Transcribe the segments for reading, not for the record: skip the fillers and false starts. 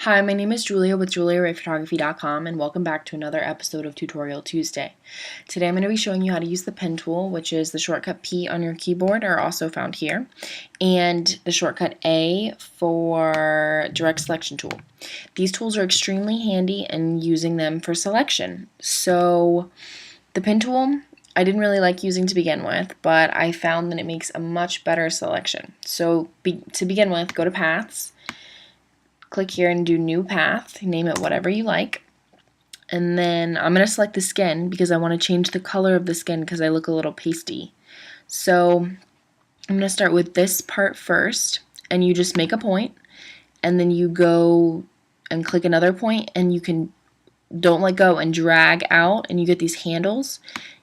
Hi, my name is Julia with JuliaRayPhotography.com and welcome back to another episode of Tutorial Tuesday. Today I'm going to be showing you how to use the pen tool, which is the shortcut P on your keyboard, are also found here, and the shortcut A for direct selection tool. These tools are extremely handy and using them for selection. So the pen tool I didn't really like using to begin with, but I found that it makes a much better selection. So to begin with, go to Paths. Click here and do New Path, name it whatever you like, and then I'm going to select the skin because I want to change the color of the skin because I look a little pasty. So I'm going to start with this part first, and you just make a point, and then you go and click another point, and you can don't let go and drag out, and you get these handles,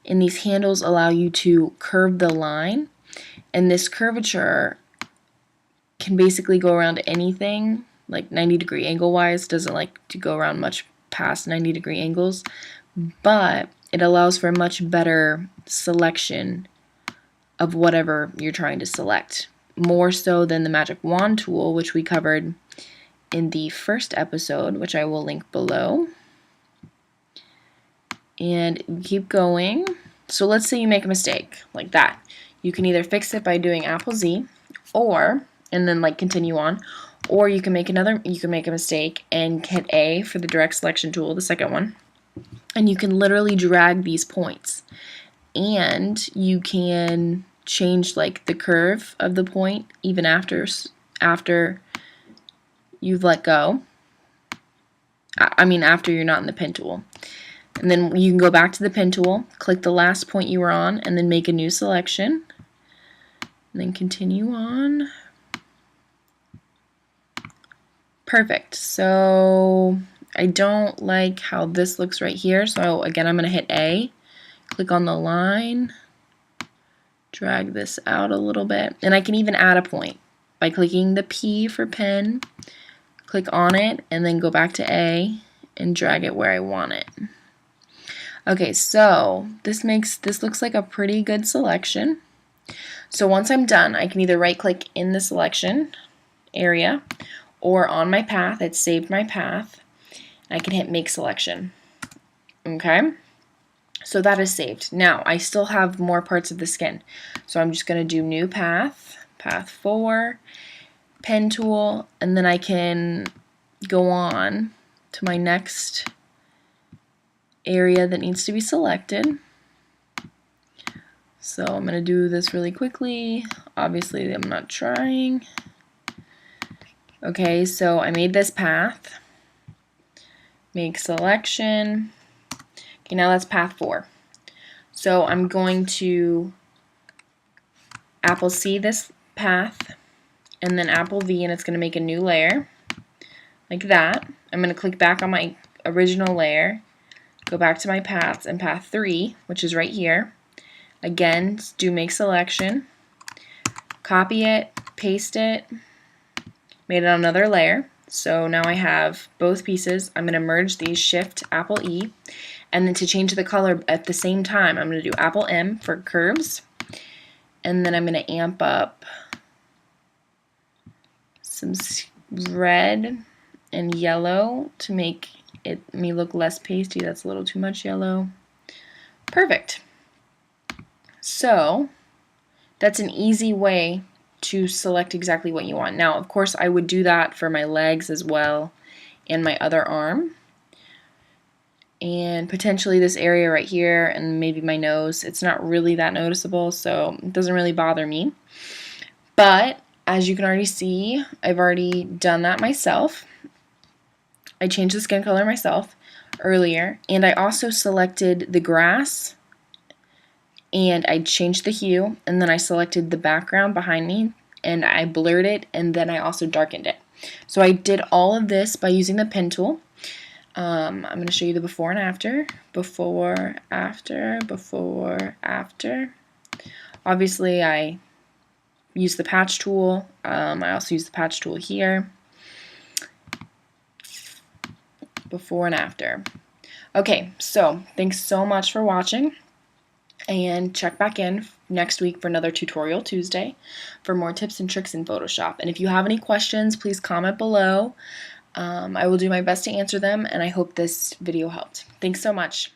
and these handles allow you to curve the line, and this curvature can basically go around anything. Like 90-degree angle wise, doesn't like to go around much past 90-degree angles, but it allows for a much better selection of whatever you're trying to select, more so than the magic wand tool, which we covered in the first episode, which I will link below. And keep going. So let's say you make a mistake like that. You can either fix it by doing Apple Z, and then like continue on, or you can make a mistake and hit A for the direct selection tool, the second one, and you can literally drag these points, and you can change like the curve of the point even after you've let go. After you're not in the pen tool. And then you can go back to the pen tool, click the last point you were on, and then make a new selection, and then continue on. Perfect. So I don't like how this looks right here, so again I'm going to hit A, click on the line, drag this out a little bit, and I can even add a point by clicking the P for pen, click on it, and then go back to A and drag it where I want it. Okay, so this looks like a pretty good selection. So once I'm done, I can either right click in the selection area, or on my path, it's saved my path. I can hit make selection. Okay, so that is saved. Now I still have more parts of the skin, so I'm just going to do new path, path 4, pen tool, and then I can go on to my next area that needs to be selected. So I'm going to do this really quickly. Obviously I'm not trying. Okay, so I made this path, make selection. Okay, now that's path 4. So I'm going to Apple C this path, and then Apple V, and it's going to make a new layer, like that. I'm going to click back on my original layer, go back to my paths, and path 3, which is right here. Again, do make selection, copy it, paste it, made it on another layer. So now I have both pieces. I'm going to merge these, Shift Apple E, and then to change the color at the same time, I'm going to do Apple M for curves, and then I'm going to amp up some red and yellow to make me look less pasty. That's a little too much yellow. Perfect. So that's an easy way to select exactly what you want. Now, of course, I would do that for my legs as well and my other arm, and potentially this area right here, and maybe my nose. It's not really that noticeable, so it doesn't really bother me. But as you can already see, I've already done that myself. I changed the skin color myself earlier, and I also selected the grass, and I changed the hue, and then I selected the background behind me, and I blurred it, and then I also darkened it. So I did all of this by using the pen tool. I'm going to show you the before and after. Before, after, before, after. Obviously, I used the patch tool. I also used the patch tool here. Before and after. Okay, so thanks so much for watching, and check back in next week for another Tutorial Tuesday for more tips and tricks in Photoshop. And if you have any questions, please comment below. I will do my best to answer them, and I hope this video helped. Thanks so much.